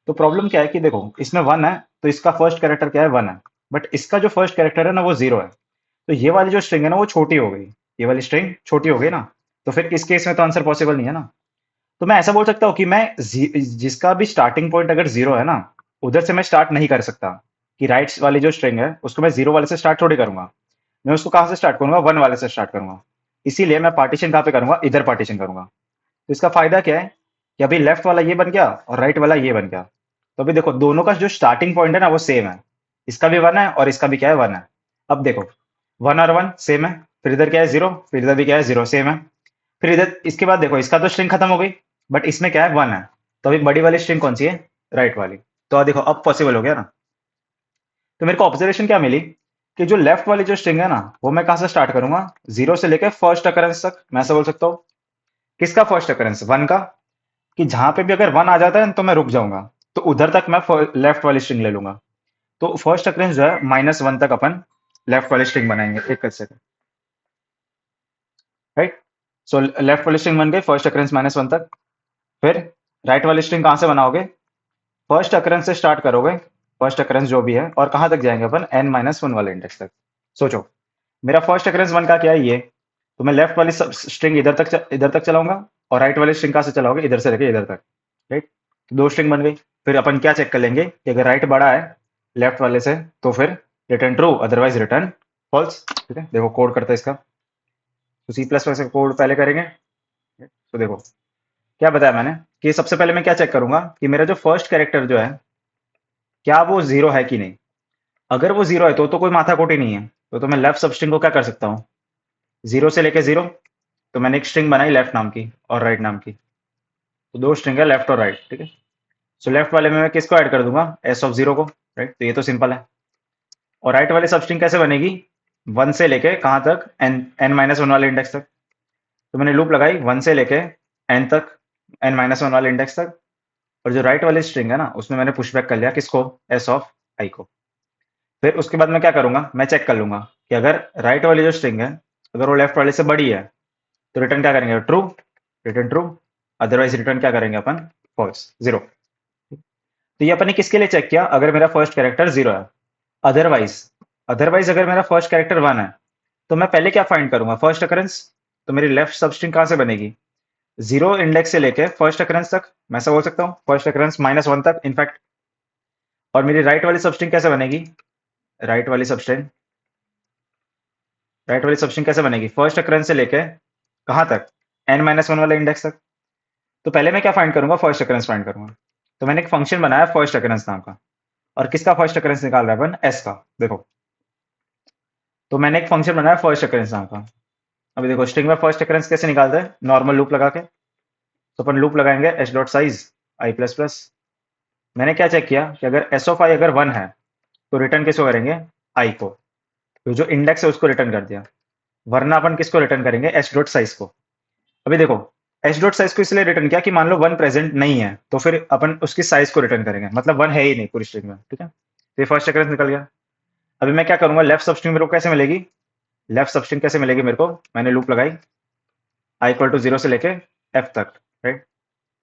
[SPEAKER 1] तो प्रॉब्लम क्या है कि देखो इसमें वन है, तो इसका फर्स्ट कैरेक्टर क्या है, वन है, बट इसका जो फर्स्ट कैरेक्टर है ना वो जीरो है। तो ये वाली जो स्ट्रिंग है ना वो छोटी हो गई, ये वाली स्ट्रिंग छोटी हो गई ना। तो फिर इस केस में तो आंसर पॉसिबल नहीं है ना। तो मैं ऐसा बोल सकता हूँ कि मैं जिसका भी स्टार्टिंग पॉइंट अगर जीरो है ना, उधर से मैं स्टार्ट नहीं कर सकता, कि राइट वाली जो स्ट्रिंग है उसको मैं जीरो वाले से स्टार्ट थोड़ी करूंगा, मैं उसको कहाँ से स्टार्ट करूंगा, वन वाले से स्टार्ट करूंगा। इसीलिए मैं पार्टीशन कहाँ पे करूंगा, इधर पार्टीशन करूंगा। तो इसका फायदा क्या है कि अभी लेफ्ट वाला ये बन गया और राइट वाला ये बन गया। तो अभी देखो दोनों का जो स्टार्टिंग पॉइंट है ना वो सेम है, इसका भी वन है और इसका भी क्या है, वन है। अब देखो वन और वन सेम है, फिर इधर क्या है जीरो, फिर इधर भी क्या है जीरो, सेम है। फिर इधर इसके बाद देखो इसका तो स्ट्रिंग खत्म हो गई, बट इसमें क्या है, वन है। तो अभी बड़ी वाली स्ट्रिंग कौन सी है, राइट वाली। तो देखो अब पॉसिबल हो गया ना। तो मेरे को ऑब्जर्वेशन क्या मिली कि जो लेफ्ट वाली जो स्ट्रिंग है ना वो मैं कहाँ से स्टार्ट करूंगा, जीरो से लेकर फर्स्ट अकरेंस तक, मैं ऐसा बोल सकता हूँ। किसका फर्स्ट अकरेंस, वन का, कि जहां पे भी अगर वन आ जाता है तो मैं रुक जाऊंगा, तो उधर तक मैं लेफ्ट वाली स्ट्रिंग ले लूंगा। तो फर्स्ट अकरेंस जो है -1 तक अपन लेफ्ट वाली स्ट्रिंग बनाएंगे, एक सेकंड, राइट। सो लेफ्ट वाली स्ट्रिंग बन गई फर्स्ट अकरेंस -1 तक। फिर राइट वाली स्ट्रिंग कहां से बनाओगे, फर्स्ट अकरेंस से स्टार्ट करोगे, फर्स्ट अकरेंस जो भी है, और कहां तक जाएंगे अपन, n-1 वाले इंडेक्स तक। सोचो मेरा फर्स्ट अकरेंस वन का क्या है ये, तो मैं लेफ्ट वाली स्ट्रिंग इधर तक चलाऊंगा, और राइट वाली स्ट्रिंग कहां से चलाओगे, इधर से लेके इधर तक, राइट। तो दो स्ट्रिंग बन गई। फिर अपन क्या चेक कर लेंगे कि अगर राइट बड़ा है लेफ्ट वाले से तो फिर return true, otherwise return false, ठीक है। देखो कोड करते हैं इसका, तो C++ का कोड पहले करेंगे। तो देखो क्या बताया मैंने कि सबसे पहले मैं क्या चेक करूंगा कि मेरा जो फर्स्ट कैरेक्टर जो है क्या वो जीरो है कि नहीं। अगर वो जीरो है तो कोई माथाकूट ही नहीं है, तो मैं लेफ्ट सब स्ट्रिंग को क्या कर सकता हूँ, जीरो से लेके जीरो। तो मैंने एक स्ट्रिंग बनाई लेफ्ट नाम की और राइट नाम की, तो दो स्ट्रिंग है लेफ्ट और राइट, ठीक है। सो लेफ्ट वाले में मैं किसको ऐड कर दूंगा, एस ऑफ जीरो को, राइट। तो ये तो सिंपल है। और राइट वाली सब स्ट्रिंग कैसे बनेगी, वन से लेके कहाँ तक, n-1 वाले इंडेक्स तक। तो मैंने लूप लगाई वन से लेके एन तक, n-1 वाले इंडेक्स तक। और जो राइट वाली स्ट्रिंग है ना उसमें मैंने पुशबैक कर लिया किसको, एस ऑफ आई को। फिर उसके बाद मैं क्या करूंगा, मैं चेक कर लूंगा कि अगर राइट वाली जो स्ट्रिंग है अगर वो लेफ्ट वाले से बड़ी है तो रिटर्न क्या करेंगे, true, return true, otherwise return क्या करेंगे अपन, फॉल्स, जीरो। तो ये अपन ने किसके लिए चेक किया, अगर मेरा फर्स्ट कैरेक्टर जीरो है। अदरवाइज अदरवाइज अगर मेरा फर्स्ट कैरेक्टर वन है तो मैं पहले क्या फाइंड करूंगा, फर्स्ट अकरेंस। तो मेरी लेफ्ट सबस्ट्रिंग कहाँ से बनेगी? 0 इंडेक्स से लेके फर्स्ट अकरेंस तक, मैं ऐसा बोल सकता हूँ, फर्स्ट अकरेंस -1 तक इनफैक्ट। और मेरी राइट वाली सबस्ट्रिंग कैसे बनेगी? राइट वाली सबस्ट्रिंग राइट वाली सबस्ट्रिंग कैसे बनेगी? फर्स्ट अकरेंस से लेके कहाँ तक? n-1 वाले इंडेक्स तक। तो पहले मैं क्या फाइंड करूंगा? फर्स्ट अकरेंस फाइंड करूंगा। तो मैंने एक फंक्शन बनाया फर्स्ट अकरेंस नाम का, और किसका फर्स्ट अकरेंस निकाल रहा है अपन? एस का। देखो, तो मैंने एक फंक्शन बनाया फर्स्ट अकरेंस नाम का। अभी देखो, स्ट्रिंग में फर्स्ट अकरेंस कैसे निकालते हैं? नॉर्मल लूप लगा के। तो अपन लूप लगाएंगे एस डॉट साइज आई प्लस प्लस। मैंने क्या चेक किया कि अगर एस ऑफ आई अगर 1 है तो रिटर्न किसको करेंगे? आई को। तो जो इंडेक्स है उसको रिटर्न कर दिया, वरना अपन किसको रिटर्न करेंगे? एस डॉट साइज को। अभी देखो, एच डॉट साइज को इसलिए रिटर्न किया कि मान लो 1 प्रेजेंट नहीं है, तो फिर अपन उसकी साइज को रिटर्न करेंगे, मतलब 1 है ही नहीं पूरी स्ट्रिंग में, ठीक है। तो ये फर्स्ट अकरेंस निकल गया। अभी मैं क्या करूंगा? लेफ्ट सबस्ट्रिंग मेरे को कैसे मिलेगी? लेफ्ट सबस्ट्रिंग कैसे मिलेगी मेरे को? मैंने लूप लगाई आई इक्वल टू 0 से लेके एफ तक, राइट।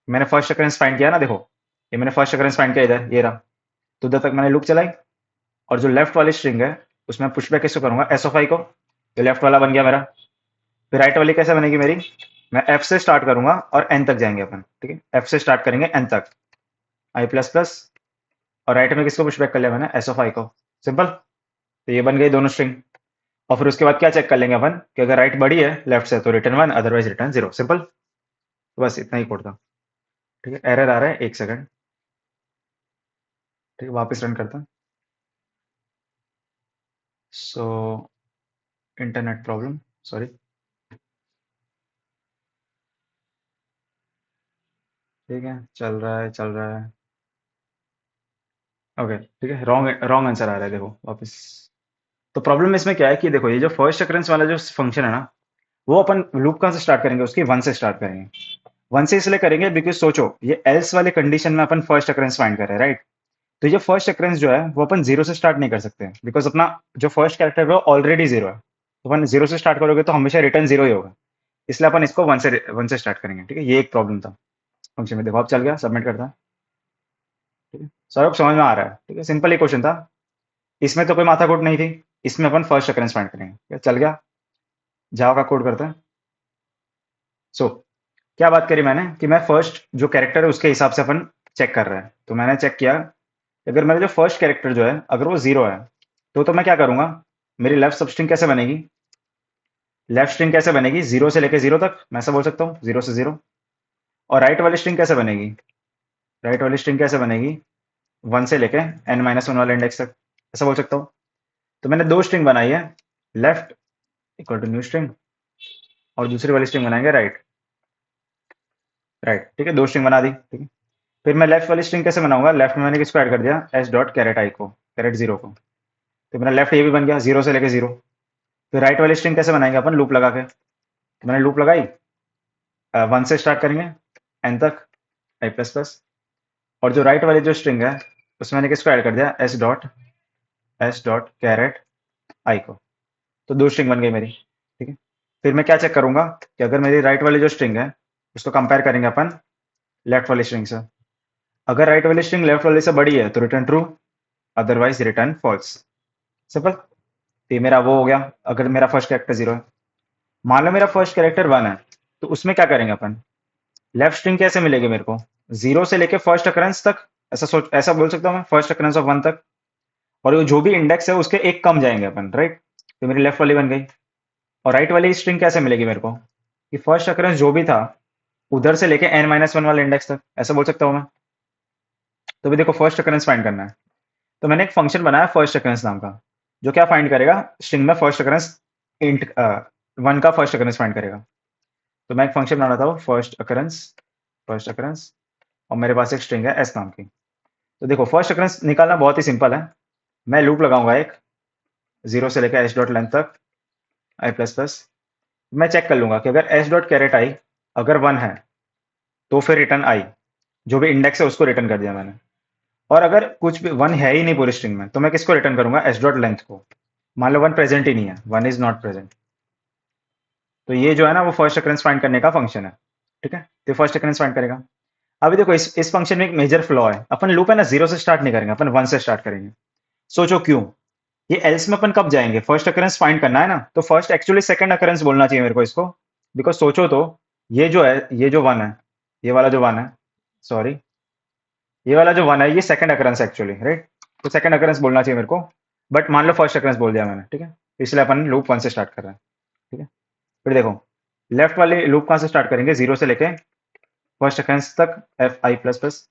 [SPEAKER 1] मैंने फर्स्ट अकरेंस फाइंड किया ना, देखो, ये मैंने फर्स्ट अकरेंस फाइंड किया इधर, ये रहा। तो उधर तक मैंने लूप चलाई, और जो लेफ्ट वाली स्ट्रिंग है उसमें पुशबैक किसको करूंगा? एस ऑफ आई को। तो लेफ्ट वाला बन गया मेरा। फिर राइट वाली कैसे बनेगी मेरी? मैं एफ से स्टार्ट करूंगा और एन तक जाएंगे अपन, ठीक है। एफ से स्टार्ट करेंगे एन तक, आई प्लस प्लस, और राइट में किसको पुशबैक कर लिया मैंने? एस ऑफ आई को। सिंपल। तो ये बन गई दोनों स्ट्रिंग। और फिर उसके बाद क्या चेक कर लेंगे अपन कि अगर राइट बड़ी है लेफ्ट से तो रिटर्न 1, अदरवाइज रिटर्न 0। सिंपल। तो बस इतना ही कोड था, ठीक है। एरर आ रहा है, एक सेकंड, ठीक है, वापस रन करता हूँ। So internet problem, sorry. ठीक है, चल रहा है चल रहा है। ओके, ठीक है, रॉन्ग रॉन्ग आंसर आ रहा है, देखो वापस। तो प्रॉब्लम इसमें क्या है कि देखो, ये जो फर्स्ट अकरेंस वाला जो फंक्शन है ना, वो अपन लूप कहाँ से स्टार्ट करेंगे? उसकी 1 से स्टार्ट करेंगे। 1 से इसलिए करेंगे बिकॉज सोचो, ये एल्स वाले कंडीशन में अपन फर्स्ट अकरेंस फाइंड कर रहे हैं, राइट। तो ये फर्स्ट अकरेंस जो है वो अपन 0 से स्टार्ट नहीं कर सकते, बिकॉज अपना जो फर्स्ट कैरेक्टर है वो ऑलरेडी 0 है। तो अपन 0 से स्टार्ट करोगे तो हमेशा रिटर्न 0 ही होगा। इसलिए अपन इसको 1 से स्टार्ट करेंगे, ठीक है। ये एक प्रॉब्लम था फंक्शन में। देखो अब चल गया, सबमिट करता है, ठीक है। सौरभ समझ में आ रहा है, ठीक है, सिंपल ही क्वेश्चन था। इसमें तो कोई माथाकूट नहीं थी, इसमें अपन फर्स्ट अकरेंस फाइंड करेंगे, ठीक है, चल गया। जावा का कोड करते हैं। सो क्या बात करी मैंने कि मैं फर्स्ट जो कैरेक्टर है उसके हिसाब से अपन चेक कर रहे हैं। तो मैंने चेक किया कि अगर मेरा जो फर्स्ट कैरेक्टर जो है अगर वो 0 है, तो मैं क्या करूंगा? मेरी लेफ्ट सबस्ट्रिंग कैसे बनेगी? लेफ्ट स्ट्रिंग कैसे बनेगी? 0 से लेके 0 तक, मैं ऐसा बोल सकता हूँ, 0 से 0। और राइट वाली स्ट्रिंग कैसे बनेगी? राइट वाली स्ट्रिंग कैसे बनेगी? 1 से लेके n-1 वाले इंडेक्स तक, ऐसा बोल सकता हूँ। तो मैंने दो स्ट्रिंग बनाई है, left equal to new string, और दूसरी वाली स्ट्रिंग बनाएंगे राइट। राइट, ठीक है, दो स्ट्रिंग बना दी, ठीक है। फिर मैं लेफ्ट वाली स्ट्रिंग कैसे बनाऊंगा? लेफ्ट में मैंने किसको ऐड कर दिया? एस डॉट कैरेट आई को, कैरेट 0 को। तो मेरा लेफ्ट ये भी बन गया 0 से लेके 0। फिर राइट वाली स्ट्रिंग कैसे बनाएंगे अपन? लूप लगा के। तो मैंने लूप लगाई, 1 से स्टार्ट करेंगे एन तक, आई प्लस प्लस। और जो राइट वाली जो स्ट्रिंग है उसमें मैंने किसको ऐड कर दिया? एस डॉट कैरेट आई को। तो दो स्ट्रिंग बन गई मेरी, ठीक है। फिर मैं क्या चेक करूंगा कि अगर मेरी राइट वाली जो स्ट्रिंग है उसको कंपेयर करेंगे अपन लेफ्ट वाली स्ट्रिंग से। अगर राइट वाली स्ट्रिंग लेफ्ट वाली से बड़ी है तो return true, otherwise return false. Simple. तो ये मेरा वो हो गया। अगर मेरा फर्स्ट कैरेक्टर 0 है, मान लो मेरा फर्स्ट कैरेक्टर 1 है, तो उसमें क्या करेंगे अपन? लेफ्ट स्ट्रिंग कैसे मिलेगी मेरे को? 0 से लेके फर्स्ट अकरेंस तक, ऐसा बोल सकता हूँ मैं, फर्स्ट अकरेंस ऑफ 1 तक। और वो जो भी इंडेक्स है उसके एक कम जाएंगे अपन, राइट। तो मेरी लेफ्ट वाली बन गई। और राइट वाली स्ट्रिंग कैसे मिलेगी मेरे को? कि फर्स्ट अकरेंस जो भी था उधर से लेके n-1 वाले इंडेक्स तक, ऐसा बोल सकता हूँ मैं। तो भी देखो, फर्स्ट अकरेंस फाइंड करना है। तो मैंने एक फंक्शन बनाया फर्स्ट अकरेंस नाम का, जो क्या फाइंड करेगा? स्ट्रिंग में फर्स्ट अकरेंस इंट 1 का फर्स्ट अकरेंस फाइंड करेगा। तो मैं एक फंक्शन बना रहा था फर्स्ट अकरेंस, और मेरे पास एक स्ट्रिंग है एस नाम की। तो देखो, फर्स्ट अकरेंस निकालना बहुत ही सिंपल है। मैं लूप लगाऊंगा एक 0 से लेकर एच डॉट लेंथ तक, आई प्लस प्लस। मैं चेक कर लूंगा कि अगर एच डॉट कैरेट आई अगर 1 है तो फिर रिटर्न आई, जो भी इंडेक्स है उसको रिटर्न कर दिया मैंने। और अगर कुछ भी 1 है ही नहीं पूरी स्ट्रिंग में, तो मैं किसको रिटर्न करूंगा? एच डॉट लेंथ को। मान लो 1 प्रेजेंट ही नहीं है, 1 इज नॉट प्रेजेंट। तो ये जो है ना वो फर्स्ट अकरेंस फाइंड करने का फंक्शन है, ठीक है। तो फर्स्ट अकरेंस फाइंड करेगा। अभी देखो, इस फंक्शन में एक मेजर फ्लॉ है। अपन लूप है ना 0 से स्टार्ट नहीं करेंगे, अपन 1 से स्टार्ट करेंगे। सोचो क्यों? ये एल्स में अपन कब जाएंगे? फर्स्ट अकरेंस फाइंड करना है ना, तो फर्स्ट एक्चुअली सेकंड अकरेंस बोलना चाहिए मेरे को इसको। बिकॉज सोचो तो, ये जो है, ये जो वन है, ये वाला जो वन है, सॉरी, ये वाला जो वन है ये सेकंड अकरेंस एक्चुअली, राइट? तो सेकंड अकरेंस बोलना चाहिए मेरे को, बट मान लो फर्स्ट अकरेंस बोल दिया मैंने, ठीक है? इसलिए अपन लूप वन से स्टार्ट कर रहे हैं, ठीक है? फिर देखो, लेफ्ट वाले लूप कहाँ से स्टार्ट करेंगे? जीरो से लेके फर्स्ट अकरेंस तक F I plus plus.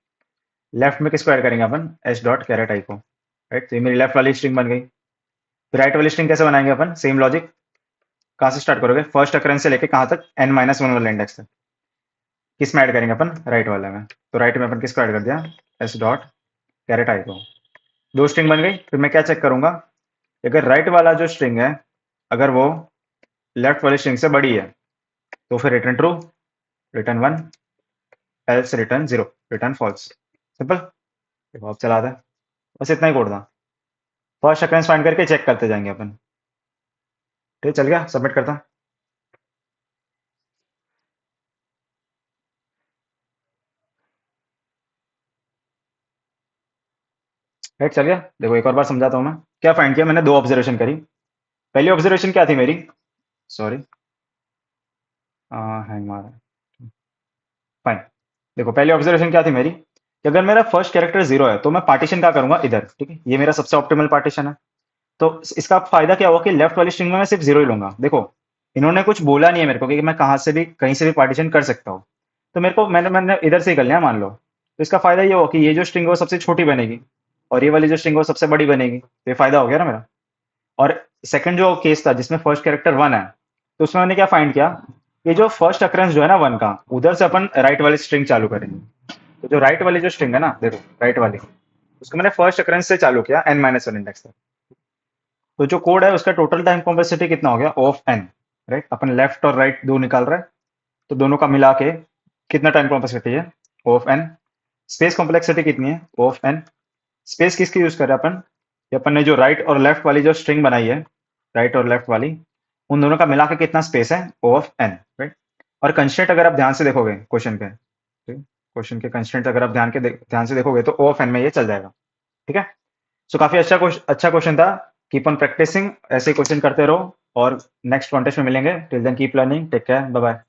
[SPEAKER 1] Left में किसको ऐड करेंगे अपन? एच डॉट कैरेट आई को, राइट? तो ये मेरी लेफ्ट वाली स्ट्रिंग बन गई। फिर राइट वाली स्ट्रिंग कैसे बनाएंगे अपन? सेम लॉजिक, कहाँ से स्टार्ट करोगे? फर्स्ट अकरेंस से लेके कहाँ तक? एन माइनस वन वाले इंडेक्स तक। किस में ऐड करेंगे अपन? राइट वाले में। तो राइट में अपन किसको ऐड कर दिया? एस डॉट कैरेट आई को। दो स्ट्रिंग बन गई। फिर मैं क्या चेक करूंगा? अगर राइट वाला जो स्ट्रिंग है, अगर वो लेफ्ट वाली स्ट्रिंग से बड़ी है, तो फिर return true, return one, else return zero, return false. Simple. देखो अब चला था, बस इतना ही कोड था। फर्स्ट अकरेंस फाइंड करके चेक करते जाएंगे अपन। ठीक, चल गया, सबमिट करता। राइट, चल गया। देखो एक और बार समझाता हूँ मैं। क्या फाइंड किया मैंने? दो ऑब्जर्वेशन करी। पहली ऑब्जर्वेशन क्या थी मेरी? सॉरी, हैंग मारा। फाइन। देखो पहली ऑब्जर्वेशन क्या थी मेरी, कि अगर मेरा फर्स्ट कैरेक्टर जीरो है तो मैं पार्टीशन क्या करूंगा? इधर, ठीक है? ये मेरा सबसे ऑप्टिमल पार्टीशन है। तो इसका फायदा क्या हुआ कि लेफ्ट वाली स्ट्रिंग में मैं सिर्फ जीरो ही लूंगा। देखो, इन्होंने कुछ बोला नहीं है मेरे को कि मैं कहाँ से भी कहीं से भी पार्टीशन कर सकता हूँ। तो मेरे को मैंने मैंने इधर से ही कर लिया मान लो। तो इसका फायदा ये हुआ कि ये जो स्ट्रिंग है वो सबसे छोटी बनेगी, और ये वाली जो स्ट्रिंग है वो सबसे बड़ी बनेगी। तो ये फायदा हो गया ना मेरा। और सेकंड जो केस था जिसमें फर्स्ट कैरेक्टर वन है, तो उसमें मैंने क्या फाइंड किया? ये जो फर्स्ट अकरेंस जो है ना वन का, उधर से अपन राइट वाली स्ट्रिंग चालू करेंगे। तो जो राइट वाली जो स्ट्रिंग है ना, देखो राइट वाली, उसको मैंने फर्स्ट अकरेंस से चालू किया एन माइनस वन इंडेक्स तक। तो जो कोड है उसका टोटल टाइम कॉम्प्लेक्सिटी कितना हो गया? O of n, right? अपन लेफ्ट और राइट दो निकाल रहे हैं, तो दोनों का मिला के कितना टाइम कॉम्प्लेक्सिटी है? O of n. Space complexity कितनी है? O of n. स्पेस किसकी यूज कर रहे हैं अपन? ये अपन ने जो राइट और लेफ्ट वाली जो स्ट्रिंग बनाई है, राइट और लेफ्ट वाली, उन दोनों का मिला के कितना स्पेस है? O of n, right? और कंस्ट्रेंट अगर आप ध्यान से देखोगे क्वेश्चन के, ठीक? क्वेश्चन के कंस्ट्रेंट अगर आप ध्यान से देखोगे तो O ऑफ एन में ये चल जाएगा। ठीक है? सो काफी अच्छा क्वेश्चन था। कीप ऑन प्रैक्टिसिंग, ऐसे क्वेश्चन करते रहो, और नेक्स्ट कॉन्टेस्ट में मिलेंगे। Till then keep learning, take care, bye bye.